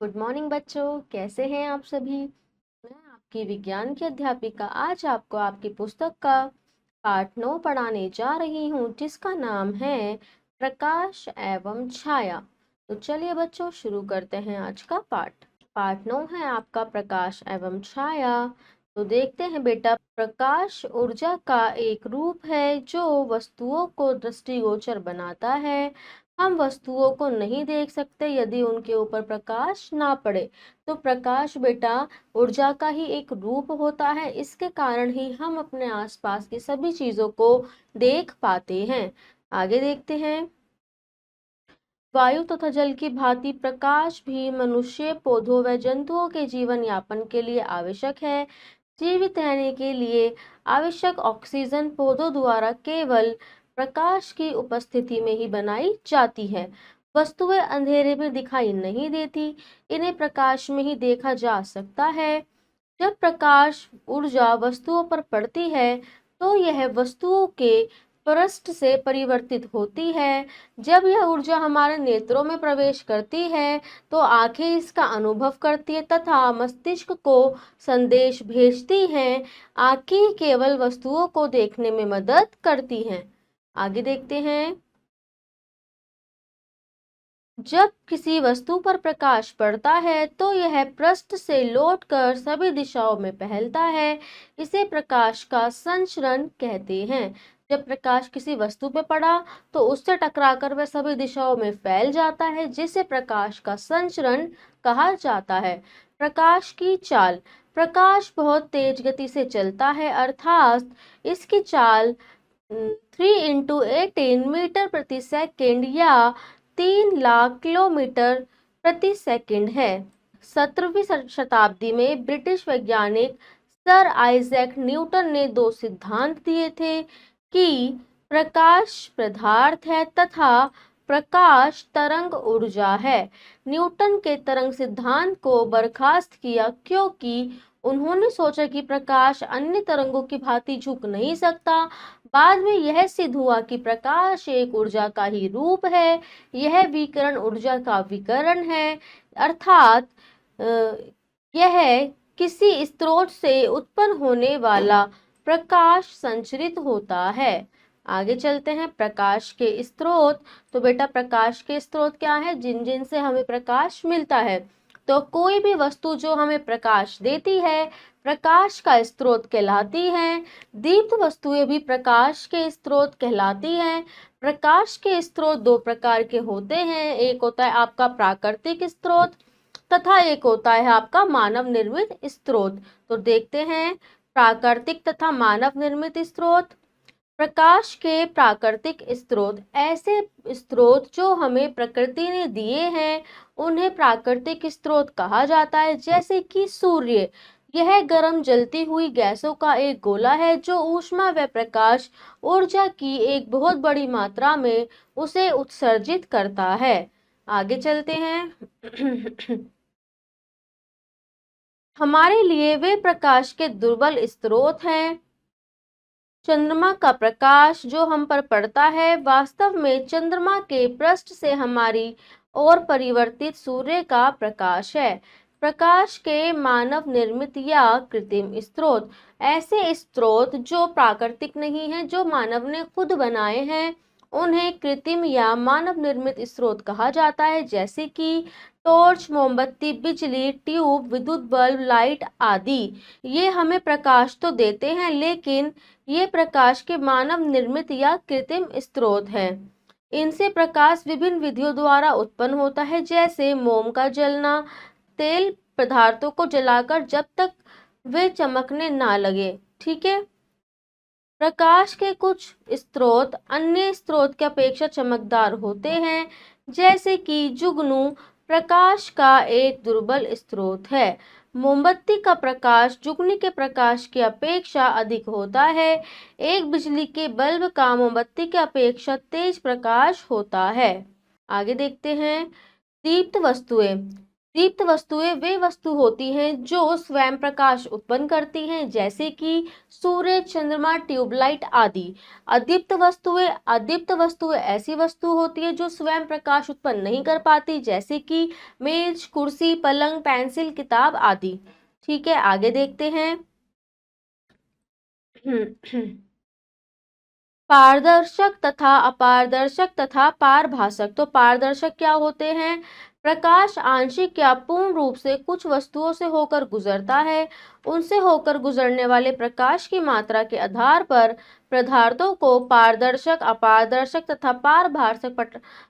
Good morning बच्चों, कैसे हैं आप सभी। मैं आपकी विज्ञान की अध्यापिका आज आपको आपकी पुस्तक का पाठ 9 पढ़ाने जा रही हूँ, जिसका नाम है प्रकाश एवं छाया। तो चलिए बच्चों, शुरू करते हैं आज का पाठ। पाठ 9 है आपका प्रकाश एवं छाया। तो देखते हैं बेटा, प्रकाश ऊर्जा का एक रूप है जो वस्तुओं को दृष्टिगोचर बनाता है। हम वस्तुओं को नहीं देख सकते यदि उनके ऊपर प्रकाश ना पड़े। तो प्रकाश बेटा ऊर्जा का ही एक रूप होता है, इसके कारण ही हम अपने आसपास की सभी चीजों को देख पाते हैं। आगे देखते हैं। वायु तथा जल की भांति प्रकाश भी मनुष्य, पौधों व जंतुओं के जीवन यापन के लिए आवश्यक है। जीवित रहने के लिए आवश्यक ऑक्सीजन पौधों द्वारा केवल प्रकाश की उपस्थिति में ही बनाई जाती है। वस्तुएं अंधेरे में दिखाई नहीं देती, इन्हें प्रकाश में ही देखा जा सकता है। जब प्रकाश ऊर्जा वस्तुओं पर पड़ती है तो यह वस्तुओं के पृष्ठ से परिवर्तित होती है। जब यह ऊर्जा हमारे नेत्रों में प्रवेश करती है तो आंखें इसका अनुभव करती है तथा मस्तिष्क को संदेश भेजती हैं। आंखें केवल वस्तुओं को देखने में मदद करती हैं। आगे देखते हैं। जब किसी वस्तु पर प्रकाश पड़ता है तो यह पृष्ठ से लौटकर सभी दिशाओं में फैलता है। इसे प्रकाश का संचरण कहते हैं। जब प्रकाश किसी वस्तु पर पड़ा तो उससे टकराकर वह सभी दिशाओं में फैल जाता है, जिसे प्रकाश का संचरण कहा जाता है। प्रकाश की चाल। प्रकाश बहुत तेज गति से चलता है, अर्थात इसकी चाल 3 × 10⁻18 मीटर प्रति सेकंड या 3 लाख किलोमीटर प्रति सेकंड है। 17वीं शताब्दी में ब्रिटिश वैज्ञानिक सर आइजैक न्यूटन ने 2 सिद्धांत दिए थे कि प्रकाश पदार्थ है तथा प्रकाश तरंग ऊर्जा है। न्यूटन के तरंग सिद्धांत को बर्खास्त किया क्योंकि उन्होंने सोचा कि प्रकाश अन्य तरंगों की भांति झुक नहीं सकता। बाद में यह सिद्ध हुआ कि प्रकाश एक ऊर्जा का ही रूप है। यह विकिरण ऊर्जा का विकिरण है, अर्थात यह किसी स्रोत से उत्पन्न होने वाला प्रकाश संचरित होता है। आगे चलते हैं। प्रकाश के स्रोत। तो बेटा प्रकाश के स्रोत क्या है? जिन जिन से हमें प्रकाश मिलता है। तो कोई भी वस्तु जो हमें प्रकाश देती है प्रकाश का स्रोत कहलाती हैं। दीप्त वस्तुएं भी प्रकाश के स्रोत कहलाती हैं। प्रकाश के स्रोत 2 प्रकार के होते हैं, एक होता है आपका प्राकृतिक स्रोत तथा एक होता है आपका मानव निर्मित स्रोत। तो देखते हैं प्राकृतिक तथा मानव निर्मित स्रोत। प्रकाश के प्राकृतिक स्रोत ऐसे स्रोत जो हमें प्रकृति ने दिए हैं, उन्हें प्राकृतिक स्रोत कहा जाता है। जैसे कि सूर्य, यह गर्म जलती हुई गैसों का एक गोला है जो ऊष्मा व प्रकाश ऊर्जा की एक बहुत बड़ी मात्रा में उसे उत्सर्जित करता है। आगे चलते हैं। हमारे लिए वे प्रकाश के दुर्बल स्रोत हैं। चंद्रमा का प्रकाश जो हम पर पड़ता है, वास्तव में चंद्रमा के पृष्ठ से हमारी ओर परिवर्तित सूर्य का प्रकाश है। प्रकाश के मानव निर्मित या कृत्रिम स्रोत ऐसे स्रोत जो प्राकृतिक नहीं हैं, जो मानव ने खुद बनाए हैं, उन्हें कृत्रिम या मानव निर्मित स्रोत कहा जाता है। जैसे कि टॉर्च, मोमबत्ती, बिजली, ट्यूब, विद्युत बल्ब, लाइट आदि। ये हमें प्रकाश तो देते हैं, लेकिन ये प्रकाश के मानव निर्मित या कृत्रिम स्रोत हैं। इनसे प्रकाश विभिन्न विधियों द्वारा उत्पन्न होता है, जैसे मोम का जलना, तेल पदार्थों को जलाकर जब तक वे चमकने ना लगे। ठीक है। प्रकाश के कुछ स्रोत अन्य स्रोत की अपेक्षा चमकदार होते हैं, जैसे कि जुगनू प्रकाश का एक दुर्बल स्रोत है। मोमबत्ती का प्रकाश जुगनू के प्रकाश की अपेक्षा अधिक होता है। एक बिजली के बल्ब का मोमबत्ती की अपेक्षा तेज प्रकाश होता है। आगे देखते हैं। दीप्त वस्तुएं। दीप्त वस्तुएं वे वस्तु होती हैं जो स्वयं प्रकाश उत्पन्न करती हैं, जैसे कि सूर्य, चंद्रमा, ट्यूबलाइट आदि। अदीप्त वस्तुएं ऐसी वस्तु होती है जो स्वयं प्रकाश उत्पन्न नहीं कर पाती, जैसे कि मेज, कुर्सी, पलंग, पेंसिल, किताब आदि। ठीक है, आगे देखते हैं। पारदर्शक तथा अपारदर्शक तथा पारभासक। तो पारदर्शक क्या होते हैं? प्रकाश आंशिक या पूर्ण रूप से कुछ वस्तुओं से होकर गुजरता है। उनसे होकर गुजरने वाले प्रकाश की मात्रा के आधार पर पदार्थों को पारदर्शक, अपारदर्शक तथा पारभासक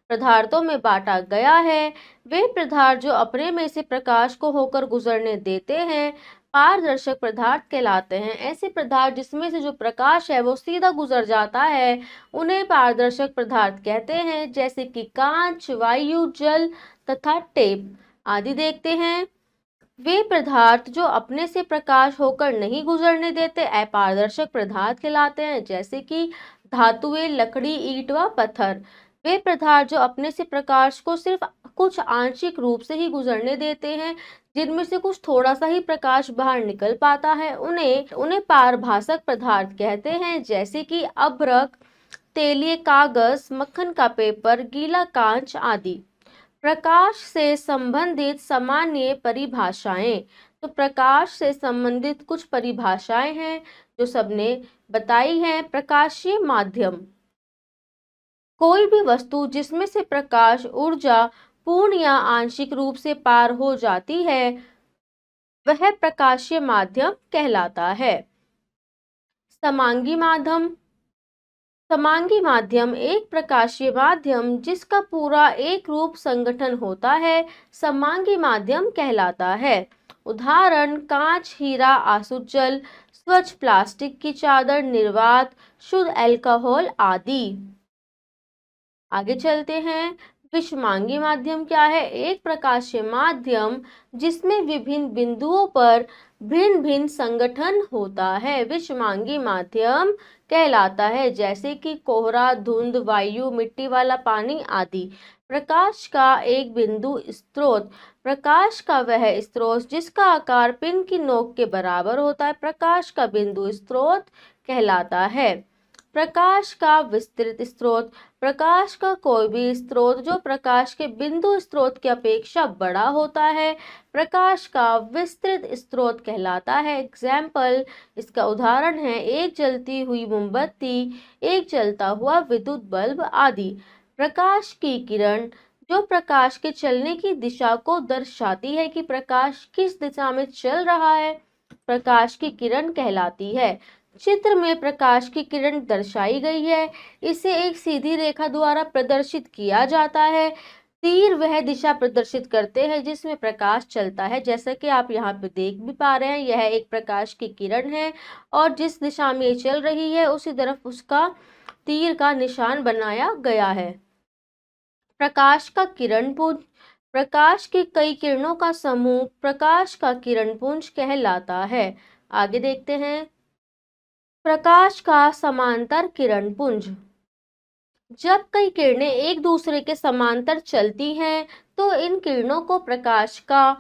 पदार्थों में बांटा गया है। वे पदार्थ जो अपने में से प्रकाश को होकर गुजरने देते हैं पारदर्शक पदार्थ कहलाते हैं। ऐसे पदार्थ जिसमें से जो प्रकाश है वो सीधा गुजर जाता है, उन्हें पारदर्शक पदार्थ कहते हैं, जैसे कि कांच, वायु, जल तथा टेप आदि। देखते हैं। वे पदार्थ जो अपने से प्रकाश होकर नहीं गुजरने देते अपारदर्शक पदार्थ कहलाते हैं, जैसे कि धातुएं, लकड़ी, ईंट व पत्थर। वे पदार्थ जो अपने से प्रकाश को सिर्फ कुछ आंशिक रूप से ही गुजरने देते हैं, जिनमें से कुछ थोड़ा सा ही प्रकाश बाहर निकल पाता है, उन्हें उन्हें पारभासक पदार्थ कहते हैं, जैसे कि अभ्रक, तेलीय कागज, मक्खन का पेपर, गीला कांच आदि। प्रकाश से संबंधित सामान्य परिभाषाएं। तो प्रकाश से संबंधित कुछ परिभाषाएं हैं जो सबने बताई हैं। प्रकाशीय माध्यम, कोई भी वस्तु जिसमें से प्रकाश ऊर्जा पूर्ण या आंशिक रूप से पार हो जाती है वह प्रकाशीय माध्यम कहलाता है। समांगी माध्यम, समांगी माध्यम एक प्रकाशीय माध्यम जिसका पूरा एक रूप संगठन होता है समांगी माध्यम कहलाता है। उदाहरण कांच, हीरा, आसुत जल, स्वच्छ प्लास्टिक की चादर, निर्वात, शुद्ध अल्कोहल आदि। आगे चलते हैं। विषमांगी माध्यम क्या है? एक प्रकाशीय माध्यम जिसमें विभिन्न बिंदुओं पर भिन्न भिन्न संगठन होता है विषमांगी माध्यम कहलाता है, जैसे कि कोहरा, धुंध, वायु, मिट्टी वाला पानी आदि। प्रकाश का एक बिंदु स्रोत, प्रकाश का वह स्रोत जिसका आकार पिन की नोक के बराबर होता है प्रकाश का बिंदु स्रोत कहलाता है। प्रकाश का विस्तृत स्रोत, प्रकाश का कोई भी स्रोत जो प्रकाश के बिंदु स्रोत की अपेक्षा बड़ा होता है प्रकाश का विस्तृत स्रोत कहलाता है। एग्जाम्पल, इसका उदाहरण है एक जलती हुई मोमबत्ती, एक जलता हुआ विद्युत बल्ब आदि। प्रकाश की किरण, जो प्रकाश के चलने की दिशा को दर्शाती है कि प्रकाश किस दिशा में चल रहा है, प्रकाश की किरण कहलाती है। चित्र में प्रकाश की किरण दर्शाई गई है, इसे एक सीधी रेखा द्वारा प्रदर्शित किया जाता है। तीर वह दिशा प्रदर्शित करते हैं जिसमें प्रकाश चलता है, जैसा कि आप यहाँ पे देख भी पा रहे हैं। यह एक प्रकाश की किरण है और जिस दिशा में चल रही है उसी तरफ उसका तीर का निशान बनाया गया है। प्रकाश का किरण पुंज, प्रकाश की कई किरणों का समूह प्रकाश का किरण पुंज कहलाता है। आगे देखते हैं। प्रकाश का समांतर किरण पुंज, जब कई किरणें एक दूसरे के समांतर चलती हैं तो इन किरणों को प्रकाश का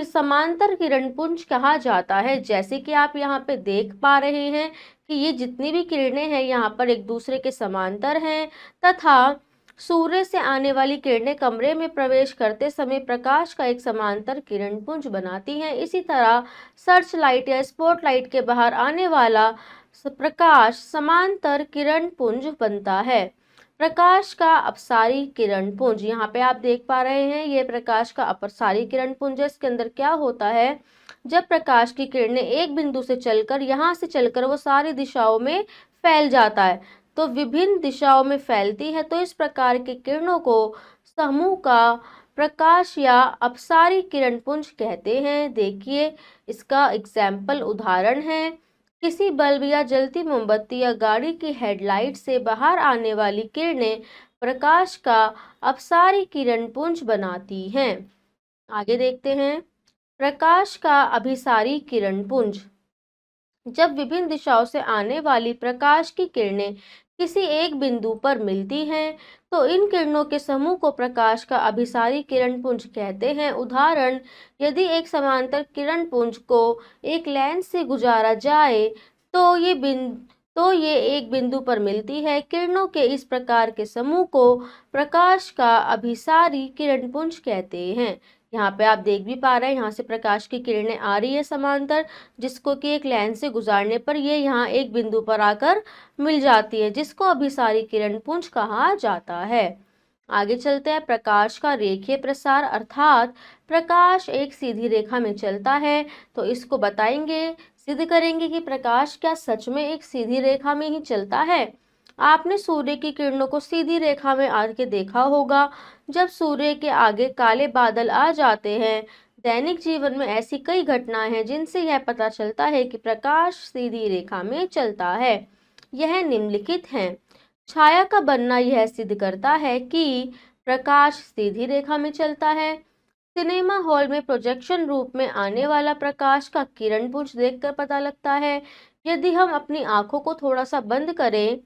समांतर किरण पुंज कहा जाता है। जैसे कि आप यहाँ पे देख पा रहे हैं कि ये जितनी भी किरणें हैं यहाँ पर एक दूसरे के समांतर हैं तथा सूर्य से आने वाली किरणें कमरे में प्रवेश करते समय प्रकाश का एक समांतर किरण पुंज बनाती हैं। इसी तरह सर्च लाइट या स्पॉट लाइट के बाहर आने वाला प्रकाश समांतर किरण पुंज बनता है। प्रकाश का अपसारी किरण पुंज, यहाँ पे आप देख पा रहे हैं ये प्रकाश का अपसारी किरण पुंज है। इसके अंदर क्या होता है, जब प्रकाश की किरणें एक बिंदु से चलकर यहाँ से चलकर वो सारी दिशाओं में फैल जाता है तो विभिन्न दिशाओं में फैलती है, तो इस प्रकार की किरणों को समूह का प्रकाश या अपसारी किरण पुंज कहते हैं। देखिए इसका एग्जाम्पल उदाहरण है, किसी बल्ब या जलती मोमबत्ती या गाड़ी की हेडलाइट से बाहर आने वाली किरणें प्रकाश का अपसारी किरण पुंज बनाती हैं। आगे देखते हैं। प्रकाश का अभिसारी किरण पुंज, जब विभिन्न दिशाओं से आने वाली प्रकाश की किरणें किसी एक बिंदु पर मिलती हैं तो इन किरणों के समूह को प्रकाश का अभिसारी किरण पुंज कहते हैं। उदाहरण, यदि एक समांतर किरण पुंज को एक लेंस से गुजारा जाए तो ये एक बिंदु पर मिलती है। किरणों के इस प्रकार के समूह को प्रकाश का अभिसारी किरण पुंज कहते हैं। यहाँ पे आप देख भी पा रहे हैं, यहाँ से प्रकाश की किरणें आ रही है समांतर, जिसको कि एक लेंस से गुजारने पर ये यहाँ एक बिंदु पर आकर मिल जाती है, जिसको अभिसारी किरण पुंज कहा जाता है। आगे चलते हैं। प्रकाश का रेखीय प्रसार, अर्थात प्रकाश एक सीधी रेखा में चलता है, तो इसको बताएंगे, सिद्ध करेंगे कि प्रकाश क्या सच में एक सीधी रेखा में ही चलता है। आपने सूर्य की किरणों को सीधी रेखा में आके देखा होगा। जब सूर्य के आगे काले बादल आ जाते हैं, दैनिक जीवन में ऐसी कई घटनाएं हैं जिनसे यह पता चलता है कि प्रकाश सीधी रेखा में चलता है। यह निम्नलिखित हैं। छाया का बनना यह सिद्ध करता है कि प्रकाश सीधी रेखा में चलता है। सिनेमा हॉल में प्रोजेक्शन रूप में आने वाला प्रकाश का किरण पुंज देखकर पता लगता है। यदि हम अपनी आंखों को थोड़ा सा बंद करें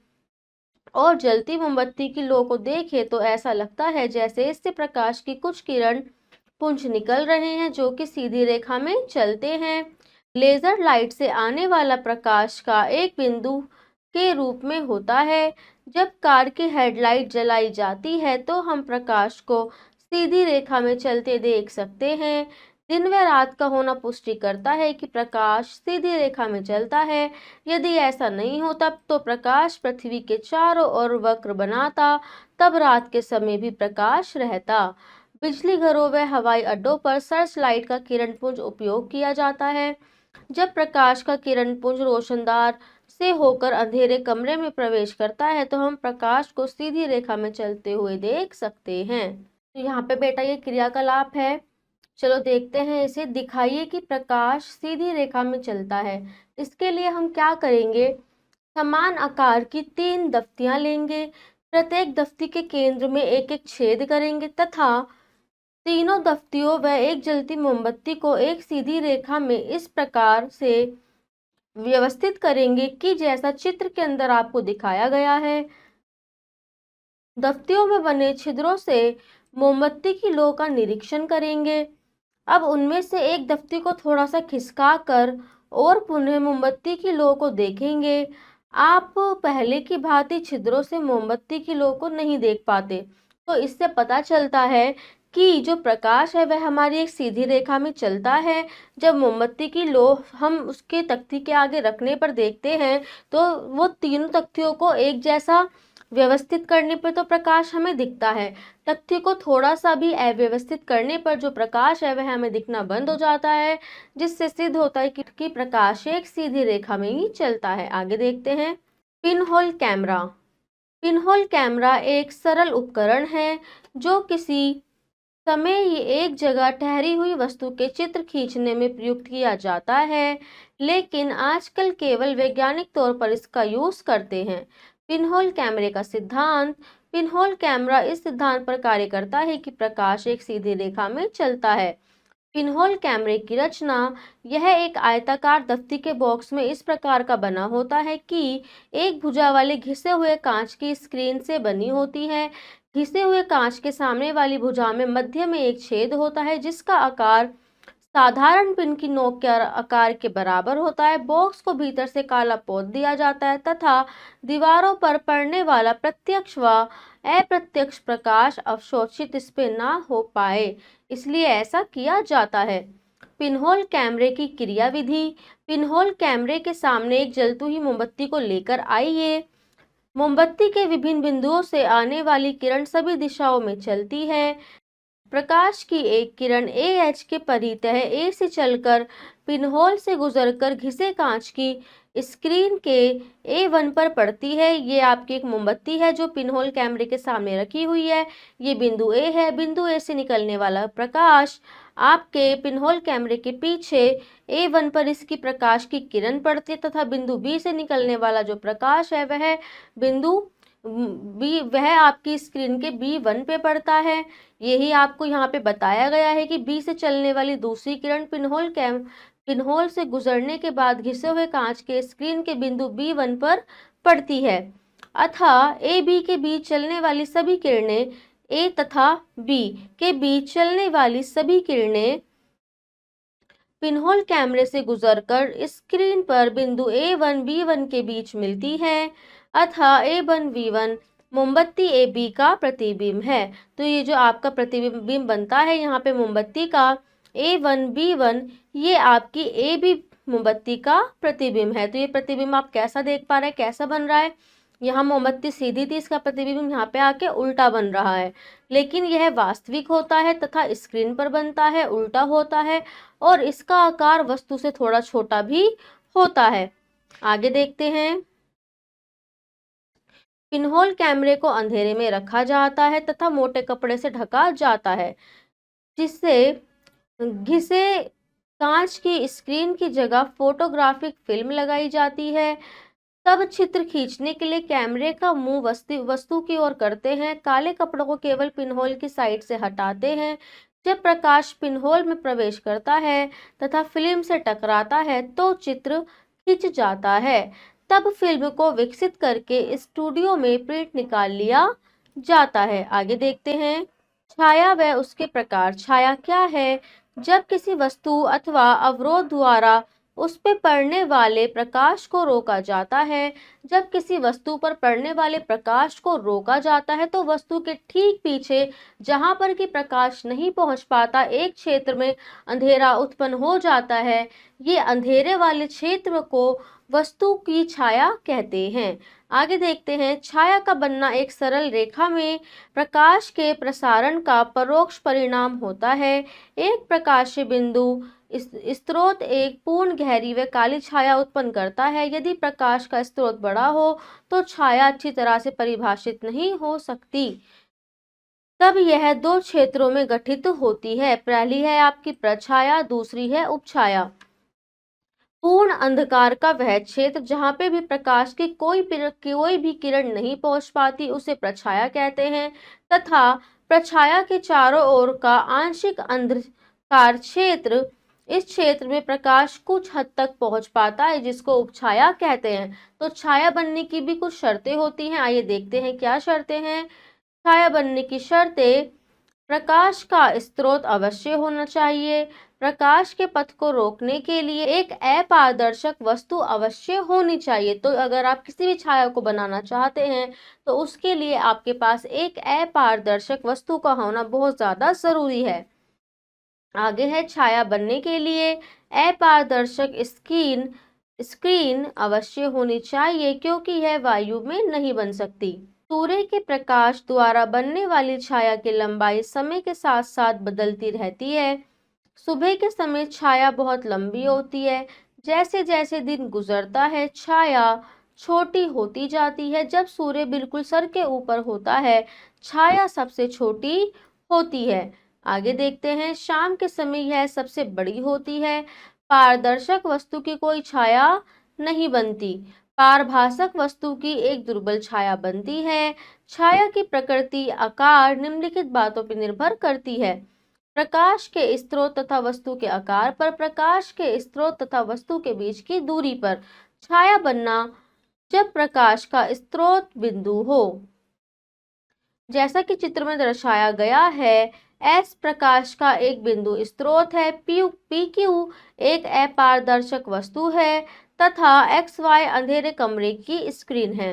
और जलती मोमबत्ती की लौ को देखें तो ऐसा लगता है जैसे इससे प्रकाश की कुछ किरण पुंज निकल रहे हैं जो कि सीधी रेखा में चलते हैं। लेजर लाइट से आने वाला प्रकाश का एक बिंदु के रूप में होता है। जब कार की हेडलाइट जलाई जाती है तो हम प्रकाश को सीधी रेखा में चलते देख सकते हैं। दिन व रात का होना पुष्टि करता है कि प्रकाश सीधी रेखा में चलता है। यदि ऐसा नहीं होता तो प्रकाश पृथ्वी के चारों ओर वक्र बनाता, तब रात के समय भी प्रकाश रहता। बिजली घरों व हवाई अड्डों पर सर्च लाइट का किरण पुंज उपयोग किया जाता है। जब प्रकाश का किरण पुंज रोशनदार से होकर अंधेरे कमरे में प्रवेश करता है तो हम प्रकाश को सीधी रेखा में चलते हुए देख सकते हैं। तो यहाँ पे बेटा ये क्रियाकलाप है, चलो देखते हैं इसे। दिखाइए कि प्रकाश सीधी रेखा में चलता है। इसके लिए हम क्या करेंगे, समान आकार की 3 दफ्तियां लेंगे। प्रत्येक दफ्ती के केंद्र में एक एक छेद करेंगे तथा तीनों दफ्तियों व एक जलती मोमबत्ती को एक सीधी रेखा में इस प्रकार से व्यवस्थित करेंगे कि जैसा चित्र के अंदर आपको दिखाया गया है। दफ्तियों में बने छिद्रों से मोमबत्ती की लौ का निरीक्षण करेंगे। अब उनमें से एक दफ्ती को थोड़ा सा खिसका कर और पुनः मोमबत्ती की लौ को देखेंगे। आप पहले की भांति छिद्रों से मोमबत्ती की लौ को नहीं देख पाते, तो इससे पता चलता है कि जो प्रकाश है वह हमारी एक सीधी रेखा में चलता है। जब मोमबत्ती की लौ हम उसके तख्ती के आगे रखने पर देखते हैं तो वो तीनों तख्तियों को एक जैसा व्यवस्थित करने पर तो प्रकाश हमें दिखता है। तख्ती को थोड़ा सा भी अव्यवस्थित करने पर जो प्रकाश है वह हमें दिखना बंद हो जाता है, जिससे सिद्ध होता है कि प्रकाश एक सीधी रेखा में ही चलता है। आगे देखते हैं। Pinhole camera. पिनहोल कैमरा एक सरल उपकरण है जो किसी समय ये एक जगह ठहरी हुई वस्तु के चित्र खींचने में प्रयुक्त किया जाता है, लेकिन आजकल केवल वैज्ञानिक तौर पर इसका यूज करते हैं। पिनहोल कैमरे का सिद्धांत। पिनहोल कैमरा इस सिद्धांत पर कार्य करता है कि प्रकाश एक सीधी रेखा में चलता है। पिनहोल कैमरे की रचना। यह एक आयताकार दफ्ती के बॉक्स में इस प्रकार का बना होता है कि एक भुजा वाले घिसे हुए कांच की स्क्रीन से बनी होती है। घिसे हुए कांच के सामने वाली भुजा में मध्य में एक छेद होता है जिसका आकार साधारण पिन की नोक के आकार के बराबर होता है। बॉक्स को भीतर से काला पोत दिया जाता है तथा दीवारों पर पड़ने वाला प्रत्यक्ष व अप्रत्यक्ष प्रकाश अवशोषित इस पे ना हो पाए, इसलिए ऐसा किया जाता है। पिनहोल कैमरे की क्रियाविधि। पिनहोल कैमरे के सामने एक जलती हुई मोमबत्ती को लेकर आइए। मोमबत्ती के विभिन्न बिंदुओं से आने वाली किरण सभी दिशाओं में चलती है। प्रकाश की एक किरण AH के परितः A से चलकर पिनहोल से गुजरकर घिसे कांच की स्क्रीन के A1 पर पड़ती है। ये आपकी एक मोमबत्ती है जो पिनहोल कैमरे के सामने रखी हुई है। ये बिंदु A है। बिंदु A से निकलने वाला प्रकाश आपके पिनहोल कैमरे के पीछे A1 पर इसकी प्रकाश की किरण पड़ती है तथा बिंदु B से निकलने वाला जो प्रकाश है वह बिंदु वह आपकी स्क्रीन के B1 पे पड़ता है। यही आपको यहाँ पे बताया गया है कि B से चलने वाली दूसरी किरण पिनहोल से गुजरने के बाद घिसे हुए कांच के स्क्रीन के बिंदु B1 पर पड़ती है। अतः ए बी के बीच चलने वाली सभी किरणें ए तथा बी के बीच चलने वाली सभी किरणें पिनहोल कैमरे से गुजरकर स्क्रीन पर बिंदु A1 B1 के बीच मिलती है। अतः A1 B1 मोमबत्ती AB का प्रतिबिंब है। तो ये जो आपका प्रतिबिंब बनता है यहाँ पे मोमबत्ती का A1 B1, ये आपकी AB मोमबत्ती का प्रतिबिंब है। तो ये प्रतिबिंब आप कैसा देख पा रहे हैं, कैसा बन रहा है। यहाँ मोमबत्ती सीधी थी, इसका प्रतिबिंब यहाँ पे आके उल्टा बन रहा है, लेकिन यह वास्तविक होता है तथा स्क्रीन पर बनता है उल्टा होता है और इसका आकार वस्तु से थोड़ा छोटा भी होता है। आगे देखते हैं। पिनहोल कैमरे को अंधेरे में रखा जाता है तथा मोटे कपड़े से ढका जाता है, जिससे घिसे कांच की स्क्रीन की जगह फोटोग्राफिक फिल्म लगाई जाती है। तब चित्र खींचने के लिए कैमरे का मुंह वस्तु की ओर करते हैं। काले कपड़ों को केवल पिनहोल की साइड से हटाते हैं। जब प्रकाश पिनहोल में प्रवेश करता है तथा फिल्म से टकराता है तो चित्र खिंच जाता है। तब फिल्म को विकसित करके स्टूडियो में प्रिंट निकाल लिया जाता है। आगे देखते हैं। छाया व उसके प्रकार। छाया क्या है? जब किसी वस्तु अथवा अवरोध द्वारा उस पे पड़ने वाले प्रकाश को रोका जाता है। जब किसी वस्तु पर पड़ने वाले प्रकाश को रोका जाता है तो वस्तु के ठीक पीछे जहां पर कि प्रकाश नहीं पहुंच पाता, एक क्षेत्र में अंधेरा उत्पन्न हो जाता है। ये अंधेरे वाले क्षेत्र को वस्तु की छाया कहते हैं। आगे देखते हैं। छाया का बनना एक सरल रेखा में प्रकाश के प्रसारण का परोक्ष परिणाम होता है। एक प्रकाशीय बिंदु स्रोत एक पूर्ण गहरी व काली छाया उत्पन्न करता है। यदि प्रकाश का स्रोत बड़ा हो तो छाया अच्छी तरह से परिभाषित नहीं हो सकती। तब यह दो क्षेत्रों में गठित होती है। पहली है आपकी प्रछाया, दूसरी है उपछाया। पूर्ण अंधकार का वह क्षेत्र जहां पे भी प्रकाश की कोई भी किरण नहीं पहुंच पाती उसे प्रछाया कहते हैं, तथा प्रछाया के चारों ओर का आंशिक अंधकार क्षेत्र, इस क्षेत्र में प्रकाश कुछ हद तक पहुंच पाता है, जिसको उपछाया कहते हैं। तो छाया बनने की भी कुछ शर्तें होती हैं। आइए देखते हैं क्या शर्तें हैं। छाया बनने की शर्तें: प्रकाश का स्रोत अवश्य होना चाहिए। प्रकाश के पथ को रोकने के लिए एक अपारदर्शक वस्तु अवश्य होनी चाहिए। तो अगर आप किसी भी छाया को बनाना चाहते हैं तो उसके लिए आपके पास एक अपारदर्शक वस्तु का होना बहुत ज्यादा जरूरी है। आगे है। छाया बनने के लिए अपारदर्शक स्क्रीन अवश्य होनी चाहिए, क्योंकि यह वायु में नहीं बन सकती। सूर्य के प्रकाश द्वारा बनने वाली छाया की लंबाई समय के साथ साथ बदलती रहती है। सुबह के समय छाया बहुत लंबी होती है। जैसे जैसे दिन गुजरता है छाया छोटी होती जाती है। जब सूर्य बिल्कुल सर के ऊपर होता है छाया सबसे छोटी होती है। आगे देखते हैं। शाम के समय यह सबसे बड़ी होती है। पारदर्शक वस्तु की कोई छाया नहीं बनती। पारभासक वस्तु की एक दुर्बल छाया बनती है। छाया की प्रकृति, आकार निम्नलिखित बातों पर निर्भर करती है: प्रकाश के स्रोत तथा वस्तु के आकार पर, प्रकाश के स्रोत तथा वस्तु के बीच की दूरी पर। छाया बनना: जब प्रकाश का स्रोत बिंदु हो, जैसा कि चित्र में दर्शाया गया है। एस प्रकाश का एक बिंदु स्रोत है। पी क्यू एक अपारदर्शक वस्तु है तथा एक्स वाई अंधेरे कमरे की स्क्रीन है।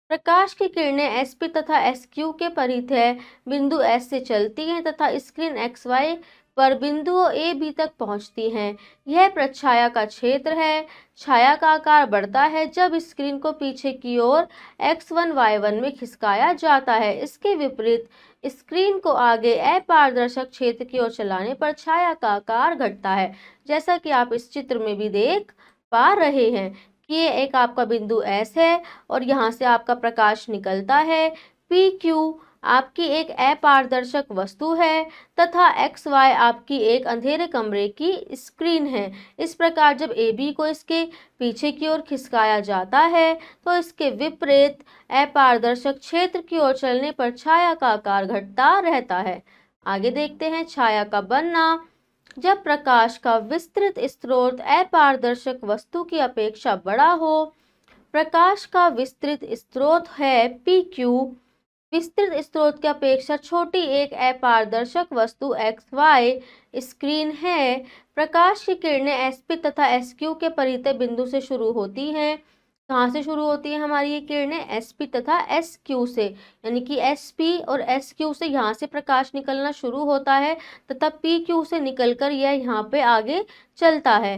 प्रकाश की किरणें एस पी तथा एस क्यू के परिध है बिंदु एस से चलती हैं तथा स्क्रीन एक्स वाई पर बिंदुओं ए बी तक पहुंचती हैं। यह प्रछाया का क्षेत्र है। छाया का आकार बढ़ता है जब स्क्रीन को पीछे की ओर x1 y1 में खिसकाया जाता है। इसके विपरीत स्क्रीन को आगे अपारदर्शक क्षेत्र की ओर चलाने पर छाया का आकार घटता है। जैसा कि आप इस चित्र में भी देख पा रहे हैं कि ये एक आपका बिंदु S है और यहाँ से आपका प्रकाश निकलता है। पी क्यू आपकी एक अपारदर्शक वस्तु है तथा एक्स वाई आपकी एक अंधेरे कमरे की स्क्रीन है। इस प्रकार जब ए बी को इसके पीछे की ओर खिसकाया जाता है तो इसके विपरीत अपारदर्शक क्षेत्र की ओर चलने पर छाया का आकार घटता रहता है। आगे देखते हैं। छाया का बनना: जब प्रकाश का विस्तृत स्रोत अपारदर्शक वस्तु की अपेक्षा बड़ा हो, प्रकाश का विस्तृत स्रोत है PQ। विस्तृत स्रोत की अपेक्षा छोटी एक अपारदर्शक वस्तु XY स्क्रीन है। प्रकाश की किरणें SP तथा SQ के परितः बिंदु से शुरू होती हैं। कहाँ से शुरू होती है हमारी ये किरणें? SP तथा SQ से, यानी कि SP और SQ से यहाँ से प्रकाश निकलना शुरू होता है तथा PQ से निकलकर यह यहाँ पे आगे चलता है।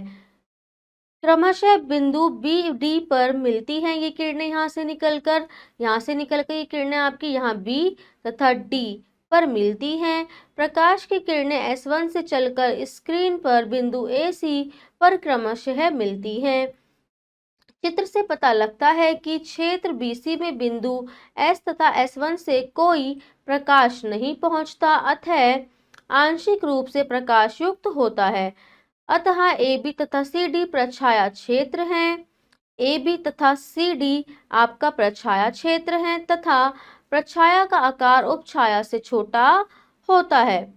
क्रमशः बिंदु बी डी पर मिलती हैं ये किरणें। यहाँ से निकलकर ये किरणें आपकी यहाँ बी तथा डी पर मिलती हैं। प्रकाश की किरणें S1 से चलकर स्क्रीन पर बिंदु AC पर क्रमशः मिलती हैं। चित्र से पता लगता है कि क्षेत्र BC में बिंदु S तथा S1 से कोई प्रकाश नहीं पहुंचता, अतः आंशिक रूप से प्रकाश युक्त होता है। अतः AB तथा CD प्रछाया क्षेत्र हैं। AB तथा CD आपका प्रछाया क्षेत्र है तथा प्रछाया का आकार उपछाया से छोटा होता है।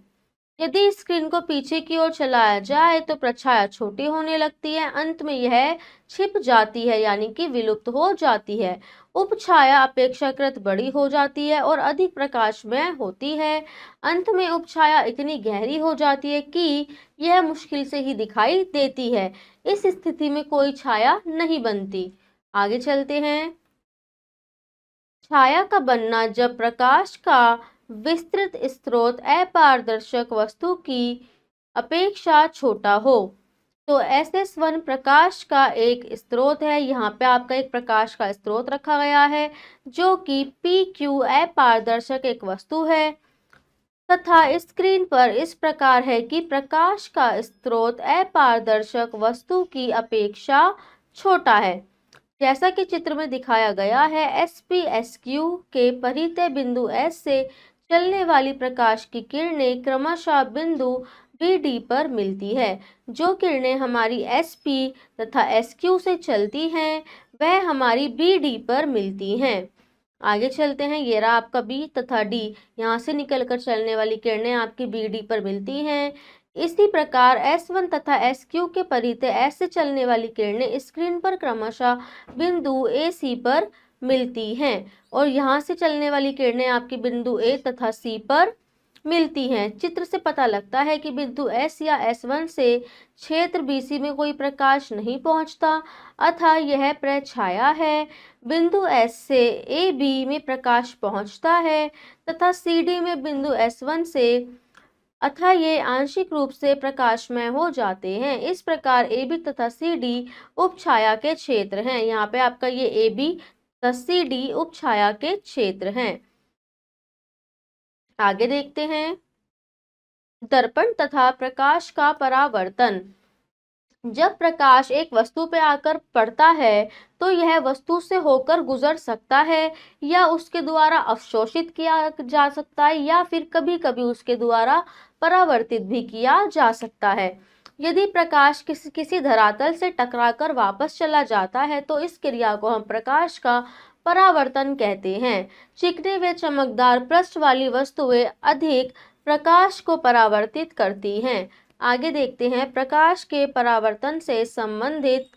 यदि स्क्रीन को पीछे की ओर चलाया जाए तो प्रछाया छोटी होने लगती है, अंत में यह छिप जाती है यानी कि विलुप्त हो जाती है। उपछाया अपेक्षाकृत बड़ी हो जाती है और अधिक प्रकाशमय होती है। अंत में उपछाया इतनी गहरी हो जाती है कि यह मुश्किल से ही दिखाई देती है। इस स्थिति में कोई छाया नहीं बनती। आगे चलते हैं। छाया का बनना जब प्रकाश का विस्तृत स्रोत अपारदर्शक वस्तु की अपेक्षा छोटा हो। तो SS1 प्रकाश का एक स्रोत है। यहाँ पे आपका एक प्रकाश का स्रोत रखा गया है जो कि PQ अपारदर्शक एक वस्तु है तथा स्क्रीन पर इस प्रकार है कि प्रकाश का स्रोत अपारदर्शक वस्तु की अपेक्षा छोटा है। जैसा कि चित्र में दिखाया गया है, SP SQ के परितः बिंदु S से चलने वाली प्रकाश की किरणें क्रमशः बिंदु BD पर मिलती है। जो किरणें हमारी SP तथा SQ से चलती हैं वह हमारी BD पर मिलती हैं। आगे चलते हैं। ये रहा आपका B तथा D, यहाँ से निकलकर चलने वाली किरणें आपकी BD पर मिलती हैं। इसी प्रकार S1 तथा SQ के परितः S से चलने वाली किरणें स्क्रीन पर क्रमशः बिंदु AC पर मिलती हैं और यहाँ से चलने वाली किरणें आपकी बिंदु A तथा C पर मिलती हैं। चित्र से पता लगता है कि बिंदु S या S1 से क्षेत्र BC में कोई प्रकाश नहीं पहुंचता, अतः यह प्रछाया है। बिंदु S से AB में प्रकाश पहुंचता है तथा CD में बिंदु S1 से, अतः ये आंशिक रूप से प्रकाशमय हो जाते हैं। इस प्रकार AB तथा CD उपछाया के क्षेत्र हैं। यहाँ पे आपका ये AB तथा CD उपछाया के क्षेत्र हैं। आगे देखते हैं। दर्पण तथा प्रकाश का परावर्तन। जब प्रकाश एक वस्तु पर आकर पड़ता है तो यह वस्तु से होकर गुजर सकता है या उसके द्वारा अवशोषित किया जा सकता है या फिर कभी कभी उसके द्वारा परावर्तित भी किया जा सकता है। यदि प्रकाश किसी धरातल से टकराकर वापस चला जाता है तो इस क्रिया को हम प्रकाश का परावर्तन कहते हैं। चिकने व चमकदार पृष्ठ वाली वस्तुएं अधिक प्रकाश को परावर्तित करती हैं। आगे देखते हैं प्रकाश के परावर्तन से संबंधित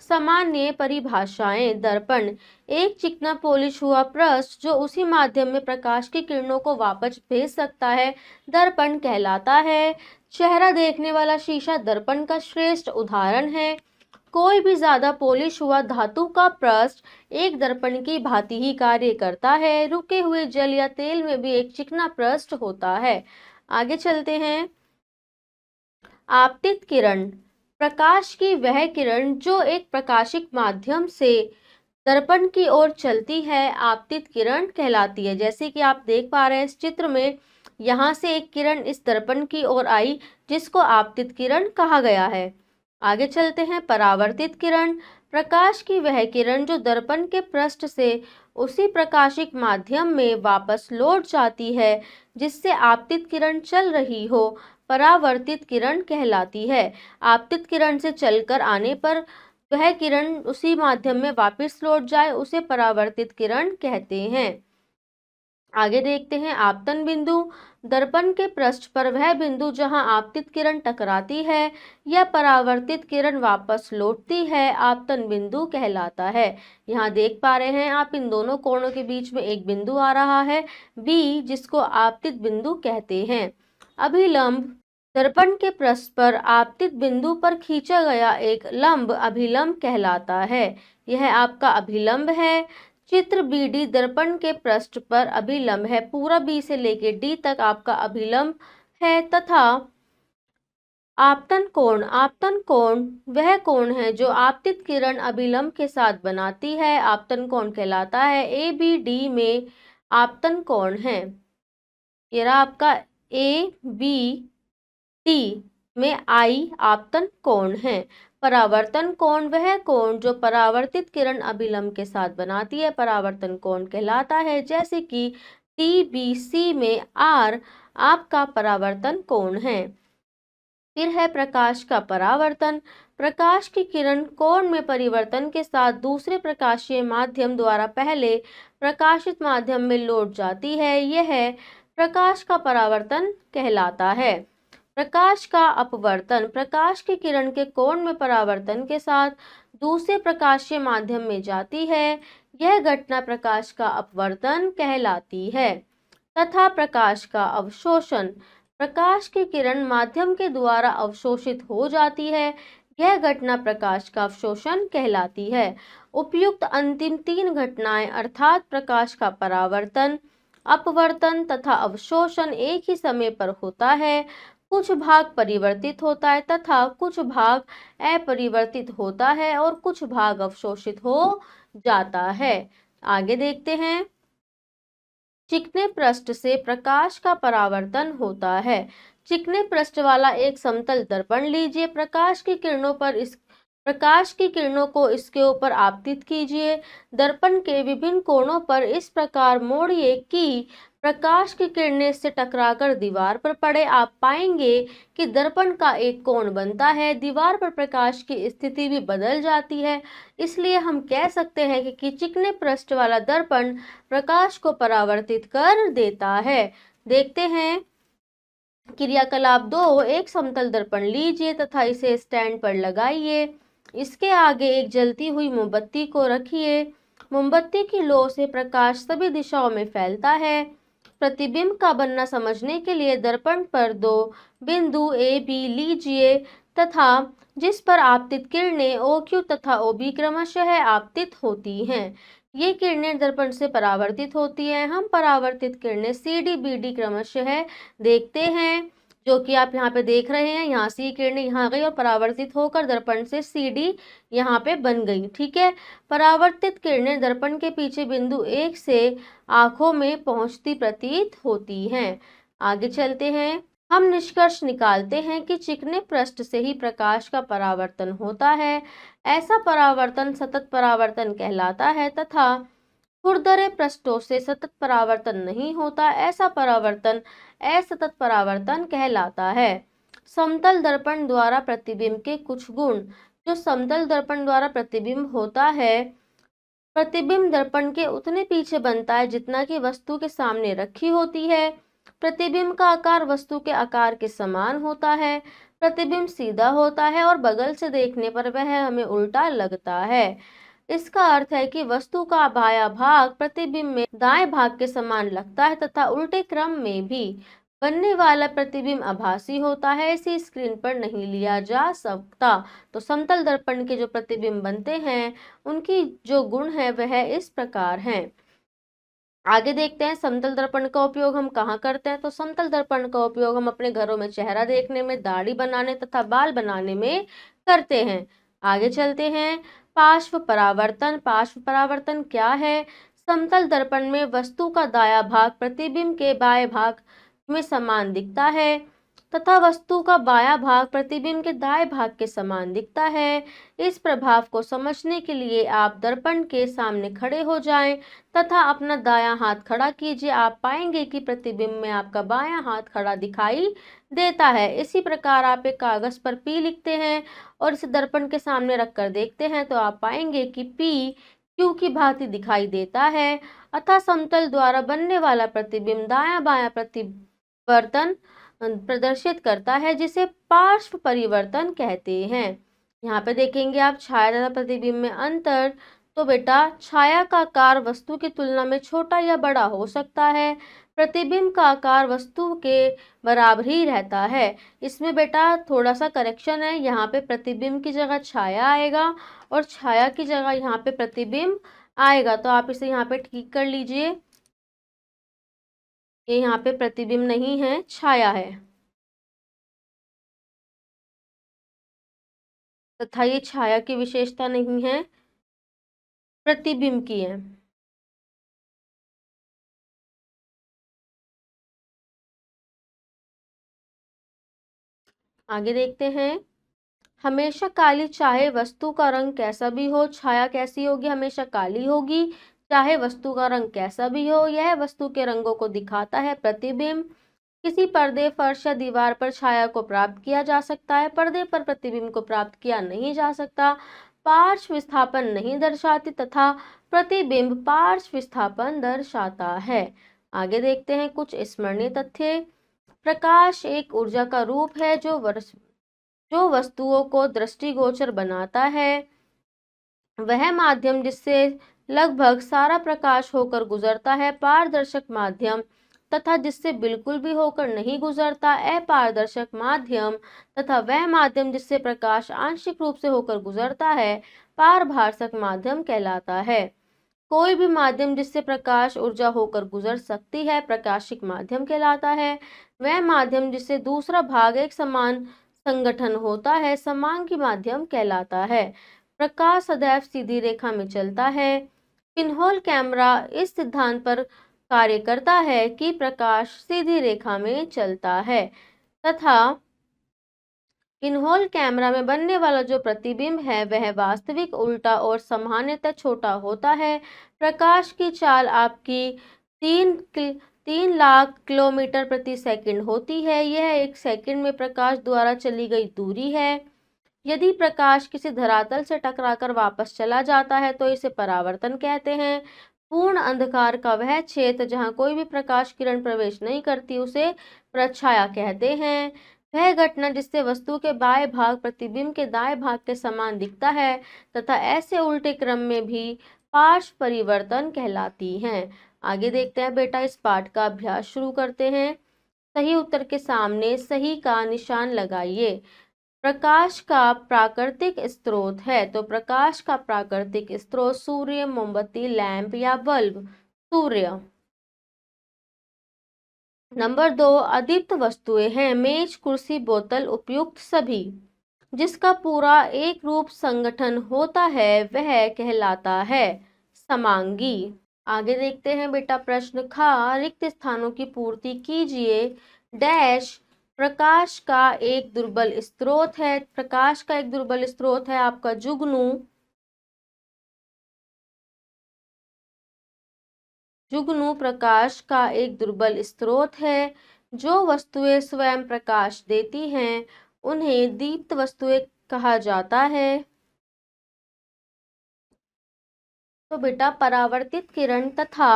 सामान्य परिभाषाएं। दर्पण एक चिकना पॉलिश हुआ पृष्ठ जो उसी माध्यम में प्रकाश की किरणों को वापस भेज सकता है, दर्पण कहलाता है। चेहरा देखने वाला शीशा दर्पण का श्रेष्ठ उदाहरण है। कोई भी ज्यादा पॉलिश हुआ धातु का पृष्ठ एक दर्पण की भांति ही कार्य करता है। रुके हुए जल या तेल में भी एक चिकना पृष्ठ होता है। आगे चलते हैं। आपतित किरण प्रकाश की वह किरण जो एक प्रकाशिक माध्यम से दर्पण की ओर चलती है, आपतित किरण कहलाती है। जैसे कि आप देख पा रहे हैं इस चित्र में, यहाँ से एक किरण इस दर्पण की ओर आई जिसको आपतित किरण कहा गया है। आगे चलते हैं। परावर्तित किरण प्रकाश की वह किरण जो दर्पण के पृष्ठ से उसी प्रकाशिक माध्यम में वापस लौट जाती है जिससे आपतित किरण चल रही हो, परावर्तित किरण कहलाती है। आपतित किरण से चलकर आने पर वह किरण उसी माध्यम में वापस लौट जाए उसे परावर्तित किरण कहते हैं। आगे देखते हैं आपतन बिंदु। दर्पण के पृष्ठ पर वह बिंदु जहां आपतित किरण टकराती है या परावर्तित किरण वापस लौटती है आपतन बिंदु कहलाता है। यहाँ देख पा रहे हैं आप, इन दोनों कोणों के बीच में एक बिंदु आ रहा है बी, जिसको आपतित बिंदु कहते हैं। अभिलंब। दर्पण के पृष्ठ पर आपतित बिंदु पर खींचा गया एक लंब अभिलंब कहलाता है। यह आपका अभिलंब है। चित्र BD दर्पण के पृष्ठ पर अभिलंब है। पूरा B से लेके D तक आपका अभिलंब है। तथा आपतन कोण वह कोण है जो आपतित किरण अभिलंब के साथ बनाती है, आपतन कोण कहलाता है। ABD में आपतन कोण है। ये रहा आपका ABD में I आपतन कोण है। परावर्तन कोण वह कोण जो परावर्तित किरण अभिलंब के साथ बनाती है, परावर्तन कोण कहलाता है। जैसे कि TBC में R आपका परावर्तन कोण है। फिर है प्रकाश का परावर्तन। प्रकाश की किरण कोण में परिवर्तन के साथ दूसरे प्रकाशीय माध्यम द्वारा पहले प्रकाशित माध्यम में लौट जाती है, यह प्रकाश का परावर्तन कहलाता है। प्रकाश का अपवर्तन। प्रकाश की किरण के कोण में परावर्तन के साथ दूसरे प्रकाशीय माध्यम में जाती है, यह घटना प्रकाश का अपवर्तन कहलाती है। तथा प्रकाश का अवशोषण। प्रकाश की किरण माध्यम के द्वारा अवशोषित हो जाती है, यह घटना प्रकाश का अवशोषण कहलाती है। उपयुक्त अंतिम 3 घटनाएं अर्थात प्रकाश का परावर्तन, अपवर्तन तथा अवशोषण एक ही समय पर होता है। कुछ भाग परिवर्तित होता है तथा कुछ भाग अपरिवर्तित होता है और कुछ भाग अवशोषित हो जाता है। आगे देखते हैं। चिकने पृष्ठ से प्रकाश का परावर्तन होता है। चिकने पृष्ठ वाला एक समतल दर्पण लीजिए। प्रकाश की किरणों को इसके ऊपर आपतित कीजिए। दर्पण के विभिन्न कोणों पर इस प्रकार मोड़िए कि प्रकाश की किरणें इससे टकराकर दीवार पर पड़े। आप पाएंगे कि दर्पण का एक कोण बनता है, दीवार पर प्रकाश की स्थिति भी बदल जाती है। इसलिए हम कह सकते हैं कि चिकने पृष्ठ वाला दर्पण प्रकाश को परावर्तित कर देता है। देखते हैं क्रियाकलाप 2। एक समतल दर्पण लीजिए तथा इसे स्टैंड पर लगाइए। इसके आगे एक जलती हुई मोमबत्ती को रखिए। मोमबत्ती की लौ से प्रकाश सभी दिशाओं में फैलता है। प्रतिबिंब का बनना समझने के लिए दर्पण पर 2 बिंदु AB लीजिए तथा जिस पर आपतित किरणें OQ तथा OB क्रमशः आपतित होती हैं। ये किरणें दर्पण से परावर्तित होती हैं। हम परावर्तित किरणें CD BD क्रमशः देखते हैं, जो कि आप यहाँ पे देख रहे हैं। यहाँ से ये किरणें यहाँ गई और परावर्तित होकर दर्पण से CD यहाँ पे बन गई। ठीक है। परावर्तित किरणें दर्पण के पीछे बिंदु 1 से आंखों में पहुंचती प्रतीत होती हैं। आगे चलते हैं। हम निष्कर्ष निकालते हैं कि चिकने पृष्ठ से ही प्रकाश का परावर्तन होता है। ऐसा परावर्तन सतत परावर्तन कहलाता है तथा खुरदरे पृष्ठों से सतत परावर्तन नहीं होता। ऐसा परावर्तन असतत परावर्तन कहलाता है। समतल दर्पण द्वारा प्रतिबिंब के कुछ गुण। जो समतल दर्पण द्वारा प्रतिबिंब होता है, प्रतिबिंब दर्पण के उतने पीछे बनता है जितना कि वस्तु के सामने रखी होती है। प्रतिबिंब का आकार वस्तु के आकार के समान होता है। प्रतिबिंब सीधा होता है और बगल से देखने पर वह हमें उल्टा लगता है। इसका अर्थ है कि वस्तु का बायां भाग प्रतिबिंब में दाएं भाग के समान लगता है तथा उल्टे क्रम में भी। बनने वाला प्रतिबिंब आभासी होता है, इसे स्क्रीन पर नहीं लिया जा सकता। तो समतल दर्पण के जो प्रतिबिंब बनते हैं उनकी जो गुण है वह इस प्रकार हैं। आगे देखते हैं समतल दर्पण का उपयोग हम कहाँ करते हैं। तो समतल दर्पण का उपयोग हम अपने घरों में चेहरा देखने में, दाढ़ी बनाने तथा बाल बनाने में करते हैं। आगे चलते हैं। पार्श्व परावर्तन। पार्श्व परावर्तन क्या है? समतल दर्पण में वस्तु का दायां भाग प्रतिबिंब के बाएं भाग में समान दिखता है तथा वस्तु का बायां भाग प्रतिबिंब के दाएं भाग के समान दिखता है। इस प्रभाव को समझने के लिए आप दर्पण के सामने खड़े हो जाएं तथा अपना दायां हाथ खड़ा कीजिए। आप पाएंगे कि प्रतिबिंब में आपका बायां हाथ खड़ा दिखाई देता है। इसी प्रकार आप एक कागज पर P लिखते हैं और इसे दर्पण के सामने रखकर देखते हैं तो आप पाएंगे कि P क्यू की भांति दिखाई देता है, अतः समतल द्वारा बनने वाला प्रतिबिंब दायां बायां प्रतिवर्तन प्रदर्शित करता है, जिसे पार्श्व परिवर्तन कहते हैं। यहाँ पे देखेंगे आप छाया तथा प्रतिबिंब में अंतर। तो बेटा छाया का आकार वस्तु की तुलना में छोटा या बड़ा हो सकता है, प्रतिबिंब का आकार वस्तु के बराबर ही रहता है। इसमें बेटा थोड़ा सा करेक्शन है, यहाँ पे प्रतिबिंब की जगह छाया आएगा और छाया की जगह यहाँ पे प्रतिबिंब आएगा, तो आप इसे यहाँ पे ठीक कर लीजिए। ये यहाँ पे प्रतिबिंब नहीं है, छाया है, तथा ये छाया की विशेषता नहीं है, प्रतिबिंब की है। आगे देखते हैं। हमेशा काली, चाहे वस्तु का रंग कैसा भी हो। छाया कैसी होगी? हमेशा काली होगी, चाहे वस्तु का रंग कैसा भी हो। यह वस्तु के रंगों को दिखाता है। प्रतिबिंब किसी पर्दे, फर्श या दीवार पर छाया को प्राप्त किया जा सकता है, पर्दे पर प्रतिबिंब को प्राप्त किया नहीं जा सकता। पार्श्व विस्थापन नहीं दर्शाती तथा प्रतिबिंब पार्श्व विस्थापन दर्शाता है। आगे देखते हैं कुछ स्मरणीय तथ्य। प्रकाश एक ऊर्जा का रूप है जो वस्तुओं को दृष्टिगोचर बनाता है। वह माध्यम जिससे लगभग सारा प्रकाश होकर गुजरता है। पारदर्शक माध्यम तथा जिससे बिल्कुल भी होकर नहीं गुजरता अपारदर्शक माध्यम, तथा वह माध्यम जिससे प्रकाश आंशिक रूप से होकर गुजरता है पारभाषक माध्यम कहलाता है। कोई भी माध्यम जिससे प्रकाश ऊर्जा होकर गुजर सकती है प्रकाशिक माध्यम कहलाता है। वह माध्यम जिससे दूसरा भाग एक समान संगठन होता है समांगी माध्यम कहलाता है। प्रकाश सदैव सीधी रेखा में चलता है। पिनहोल कैमरा इस सिद्धांत पर कार्य करता है कि प्रकाश सीधी रेखा में चलता है, तथा पिनहोल कैमरा में बनने वाला जो प्रतिबिंब है वह वास्तविक उल्टा और सामान्यतः छोटा होता है। प्रकाश की चाल आपकी 3 लाख किलोमीटर प्रति सेकंड होती है। यह एक सेकंड में प्रकाश द्वारा चली गई दूरी है। यदि प्रकाश किसी धरातल से टकराकर वापस चला जाता है तो इसे परावर्तन कहते हैं। पूर्ण अंधकार का वह क्षेत्र जहां कोई भी प्रकाश किरण प्रवेश नहीं करती उसे प्रछाया कहते हैं। वह घटना जिससे वस्तु के बाएं भाग प्रतिबिंब के दाएं भाग के समान दिखता है तथा ऐसे उल्टे क्रम में भी पार्श्व परिवर्तन कहलाती हैं। आगे देखते हैं बेटा, इस पाठ का अभ्यास शुरू करते हैं। सही उत्तर के सामने सही का निशान लगाइए। प्रकाश का प्राकृतिक स्रोत है, तो प्रकाश का प्राकृतिक स्रोत सूर्य, मोमबत्ती, लैंप या बल्ब। सूर्य। नंबर 2, अदीप्त वस्तुएं हैं। मेज, कुर्सी, बोतल, उपयुक्त सभी। जिसका पूरा एक रूप संगठन होता है वह कहलाता है समांगी। आगे देखते हैं बेटा प्रश्न खा, रिक्त स्थानों की पूर्ति कीजिए। डैश प्रकाश का एक दुर्बल स्रोत है। प्रकाश का एक दुर्बल स्रोत है आपका जुगनू। जुगनू प्रकाश का एक दुर्बल स्रोत है। जो वस्तुएं स्वयं प्रकाश देती हैं उन्हें दीप्त वस्तुएं कहा जाता है। तो बेटा परावर्तित किरण तथा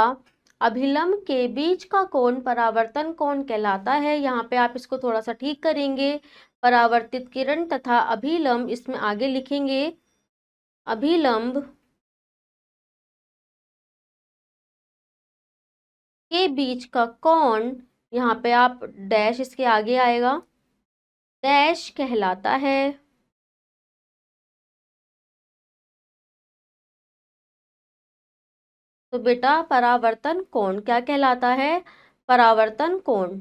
अभिलंब के बीच का कोण परावर्तन कोण कहलाता है। यहाँ पे आप इसको थोड़ा सा ठीक करेंगे। परावर्तित किरण तथा अभिलंब, इसमें आगे लिखेंगे अभिलंब के बीच का कोण, यहाँ पे आप डैश इसके आगे आएगा, डैश कहलाता है। तो बेटा परावर्तन कोण क्या कहलाता है? परावर्तन कोण।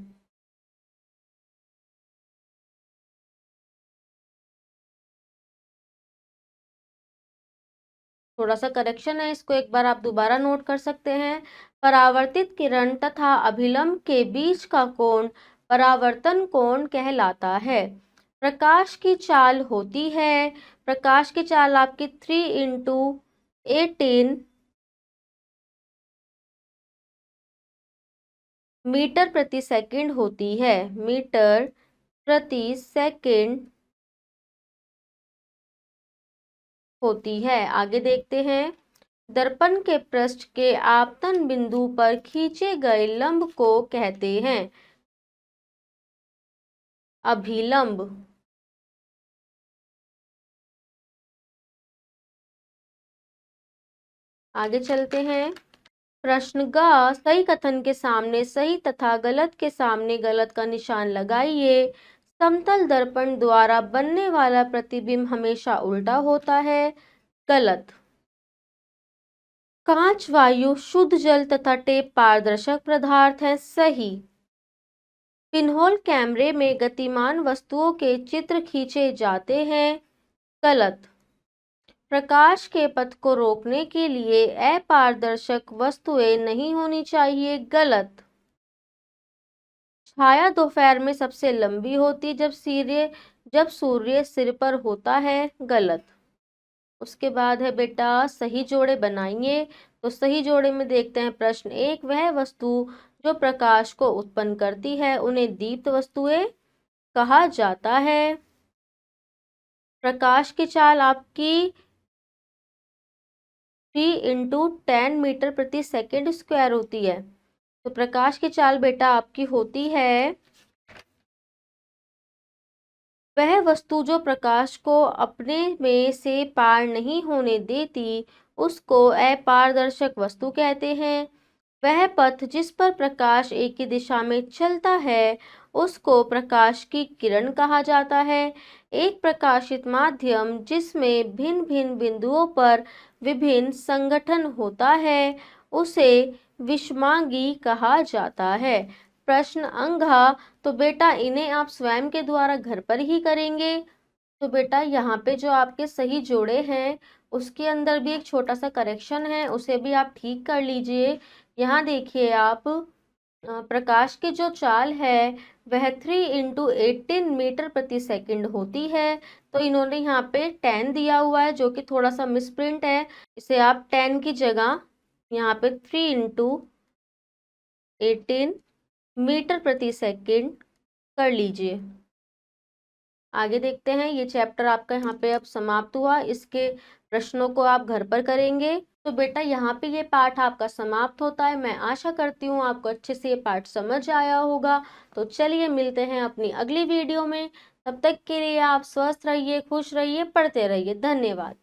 थोड़ा सा करेक्शन है, इसको एक बार आप दोबारा नोट कर सकते हैं। परावर्तित किरण तथा अभिलंब के बीच का कोण परावर्तन कोण कहलाता है। प्रकाश की चाल होती है, प्रकाश की चाल आपकी 3 × 18 मीटर प्रति सेकंड होती है। मीटर प्रति सेकंड होती है। आगे देखते हैं। दर्पण के पृष्ठ के आपतन बिंदु पर खींचे गए लंब को कहते हैं अभिलंब। आगे चलते हैं। प्रश्न ग, सही कथन के सामने सही तथा गलत के सामने गलत का निशान लगाइए। समतल दर्पण द्वारा बनने वाला प्रतिबिंब हमेशा उल्टा होता है। गलत। कांच, वायु, शुद्ध जल तथा टेप पारदर्शक पदार्थ है। सही। पिनहोल कैमरे में गतिमान वस्तुओं के चित्र खींचे जाते हैं। गलत। प्रकाश के पथ को रोकने के लिए अपारदर्शक वस्तुएं नहीं होनी चाहिए। गलत। छाया दोपहर में सबसे लंबी होती जब सूर्य सिर पर होता है। गलत। उसके बाद है बेटा सही जोड़े बनाइए। तो सही जोड़े में देखते हैं प्रश्न 1, वह वस्तु जो प्रकाश को उत्पन्न करती है उन्हें दीप्त वस्तुएं कहा जाता है। प्रकाश की चाल आपकी 3 × 10 मीटर प्रति सेकंड स्क्वायर होती है। तो प्रकाश की चाल बेटा आपकी होती है, वह वस्तु जो प्रकाश को अपने में से पार नहीं होने देती उसको अपारदर्शक वस्तु कहते हैं। वह पथ जिस पर प्रकाश एक ही दिशा में चलता है उसको प्रकाश की किरण कहा जाता है। एक प्रकाशित माध्यम जिसमें भिन्न भिन्न बिंदुओं पर विभिन्न संगठन होता है उसे विषमांगी कहा जाता है। प्रश्न अंघा, तो बेटा इन्हें आप स्वयं के द्वारा घर पर ही करेंगे। तो बेटा यहाँ पे जो आपके सही जोड़े हैं उसके अंदर भी एक छोटा सा करेक्शन है, उसे भी आप ठीक कर लीजिए। यहाँ देखिए आप प्रकाश की जो चाल है वह 3 × 18 मीटर प्रति सेकंड होती है। तो इन्होंने यहाँ पे 10 दिया हुआ है जो कि थोड़ा सा मिसप्रिंट है। इसे आप 10 की जगह यहाँ पे 3 × 18 मीटर प्रति सेकंड कर लीजिए। आगे देखते हैं। ये चैप्टर आपका यहाँ पे अब समाप्त हुआ। इसके प्रश्नों को आप घर पर करेंगे। तो बेटा यहाँ पे ये पाठ आपका समाप्त होता है। मैं आशा करती हूँ आपको अच्छे से ये पाठ समझ आया होगा। तो चलिए मिलते हैं अपनी अगली वीडियो में। तब तक के लिए आप स्वस्थ रहिए, खुश रहिए, पढ़ते रहिए। धन्यवाद।